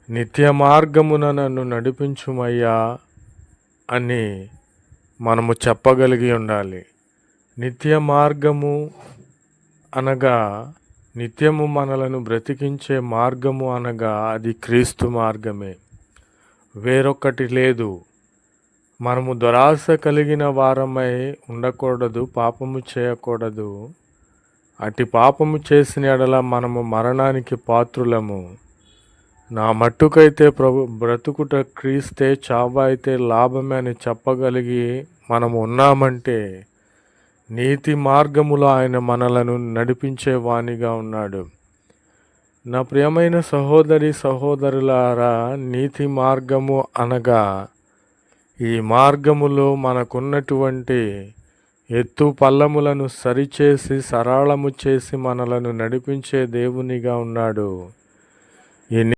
నిత్య మార్గమున నన్ను నడిపించుమయ్యా అని మనము చెప్పగలిగి ఉండాలి. నిత్య మార్గము అనగా నిత్యము మనలను బ్రతికించే మార్గము అనగా అది క్రీస్తు మార్గమే, వేరొకటి లేదు. మనము దురాశ కలిగిన వారమై ఉండకూడదు, పాపము చేయకూడదు. అట్టి పాపము చేసిన ఎడల మనము మరణానికి పాత్రులము. నా మట్టుకైతే బ్రతుకుట క్రీస్తే, చావు అయితే లాభమే అని చెప్పగలిగి మనము ఉన్నామంటే నీతి మార్గములో ఆయన మనలను నడిపించేవానిగా ఉన్నాడు. నా ప్రియమైన సహోదరి సహోదరులారా, నీతి మార్గము అనగా ఈ మార్గములో మనకున్నటువంటి ఎత్తు పల్లములను సరిచేసి సరళము చేసి మనలను నడిపించే దేవునిగా ఉన్నాడు. ఈ